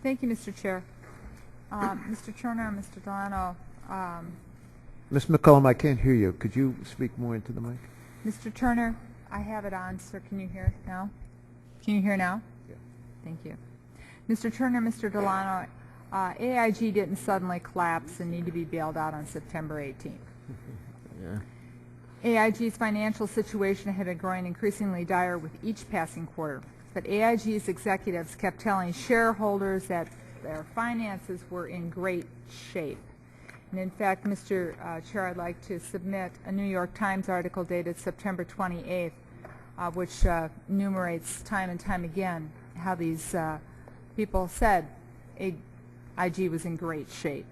Thank you, Mr. Chair. Mr. Turner, Mr. Delano. Ms. McCollum, I can't hear you. Could you speak more into the mic? Mr. Turner, I have it on, sir. Can you hear now? Can you hear now? Yeah. Thank you. Mr. Turner, Mr. Delano, AIG didn't suddenly collapse and need to be bailed out on September 18th. Yeah. AIG's financial situation had been growing increasingly dire with each passing quarter, but AIG's executives kept telling shareholders that their finances were in great shape. And in fact, Mr. Chair, I'd like to submit a New York Times article dated September 28th, which enumerates time and time again how these people said AIG was in great shape.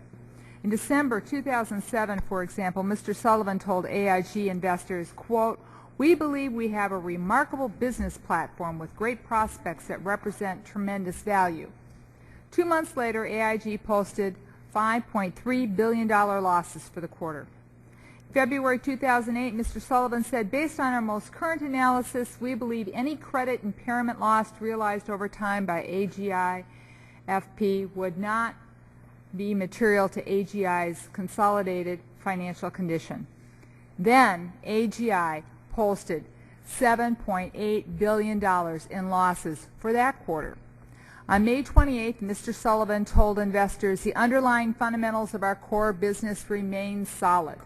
In December 2007, for example, Mr. Sullivan told AIG investors, quote, "We believe we have a remarkable business platform with great prospects that represent tremendous value." 2 months later, AIG posted $5.3 billion losses for the quarter. February 2008, Mr. Sullivan said, "Based on our most current analysis, we believe any credit impairment loss realized over time by AGI FP would not be material to AGI's consolidated financial condition." Then AGI posted $7.8 billion in losses for that quarter. On May 28th, Mr. Sullivan told investors the underlying fundamentals of our core business remain solid.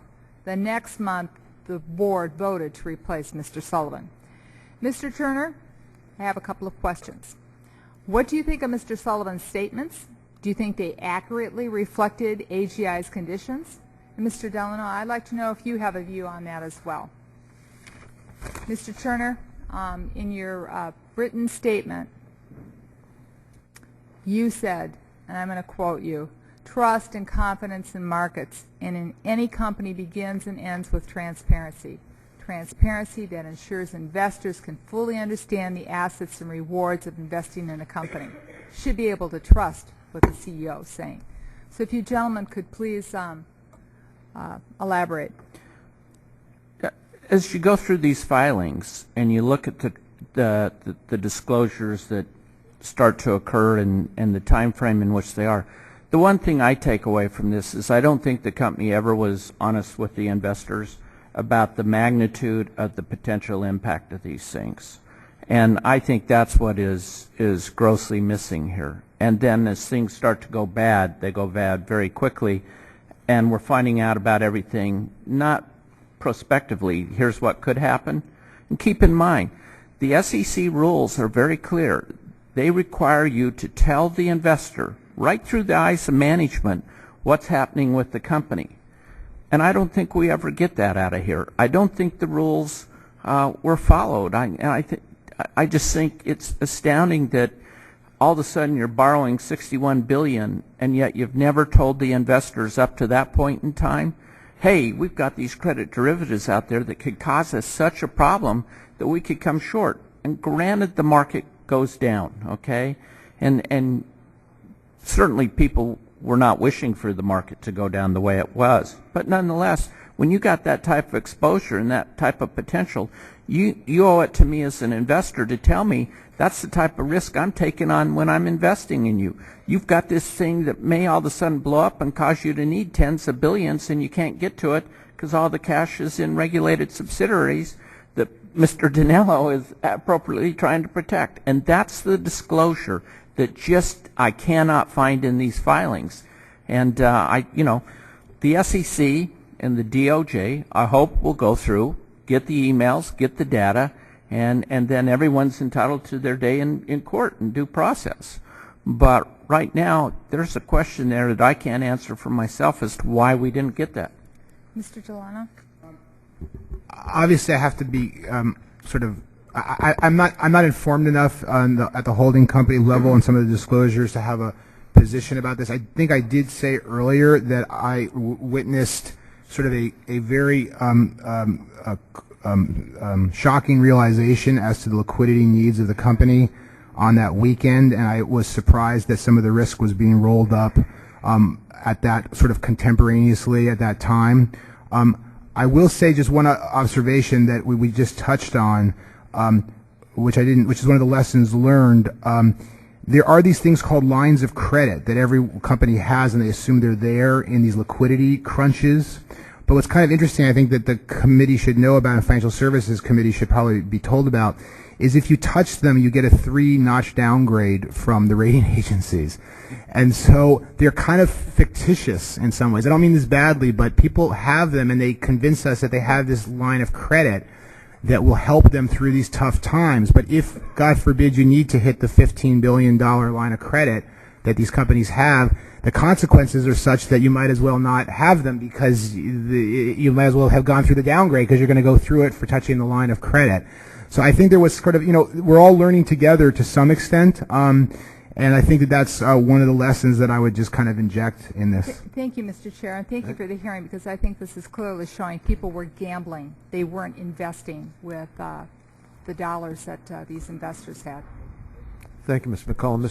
The next month, the board voted to replace Mr. Sullivan. Mr. Turner, I have a couple of questions. What do you think of Mr. Sullivan's statements? Do you think they accurately reflected AGI's conditions? And Mr. Delano, I'd like to know if you have a view on that as well. Mr. Turner, in your written statement, you said, and I'm going to quote you, "Trust and confidence in markets and in any company begins and ends with transparency. Transparency that ensures investors can fully understand the assets and rewards of investing in a company. Should be able to trust what the CEO is saying." So if you gentlemen could please elaborate. As you go through these filings and you look at the disclosures that start to occur and the time frame in which they are, the one thing I take away from this is I don't think the company ever was honest with the investors about the magnitude of the potential impact of these things. And I think that's what is grossly missing here. And then as things start to go bad, they go bad very quickly, and we're finding out about everything, not prospectively, here's what could happen. And keep in mind, the SEC rules are very clear. They require you to tell the investor, right through the eyes of management, what's happening with the company. And I don't think we ever get that out of here. I don't think the rules were followed. I just think it's astounding that all of a sudden you're borrowing $61 billion and yet you've never told the investors up to that point in time, hey, we've got these credit derivatives out there that could cause us such a problem that we could come short. And granted, the market goes down, okay? And certainly people were not wishing for the market to go down the way it was. But nonetheless, when you got that type of exposure and that type of potential, you owe it to me as an investor to tell me that's the type of risk I'm taking on when I'm investing in you. You've got this thing that may all of a sudden blow up and cause you to need tens of billions and you can't get to it because all the cash is in regulated subsidiaries that Mr. Dinello is appropriately trying to protect. And that's the disclosure that just I cannot find in these filings. And the SEC and the DOJ, I hope, will go through, get the emails, get the data, and then everyone's entitled to their day in court and due process. But right now, there's a question there that I can't answer for myself as to why we didn't get that. Mr. Delano? Obviously, I have to be I'm not informed enough at the holding company level on some of the disclosures to have a position about this. I think I did say earlier that I witnessed sort of a very shocking realization as to the liquidity needs of the company on that weekend, and I was surprised that some of the risk was being rolled up at that sort of contemporaneously at that time. I will say just one observation that we just touched on, which is one of the lessons learned. there are these things called lines of credit that every company has, and they assume they're there in these liquidity crunches. But what's kind of interesting, I think that the committee should know about, and Financial Services Committee should probably be told about, is if you touch them, you get a 3-notch downgrade from the rating agencies. And so they're kind of fictitious in some ways. I don't mean this badly, but people have them, and they convince us that they have this line of credit that will help them through these tough times. But if, God forbid, you need to hit the $15 billion line of credit that these companies have, the consequences are such that you might as well not have them, because you might as well have gone through the downgrade, because you're going to go through it for touching the line of credit. So I think there was sort of, we're all learning together to some extent, and I think that that's one of the lessons that I would just kind of inject in this. Thank you, Mr. Chair, and thank you for the hearing, because I think this is clearly showing people were gambling. They weren't investing with the dollars that these investors had. Thank you, Ms. McCollum. Mr.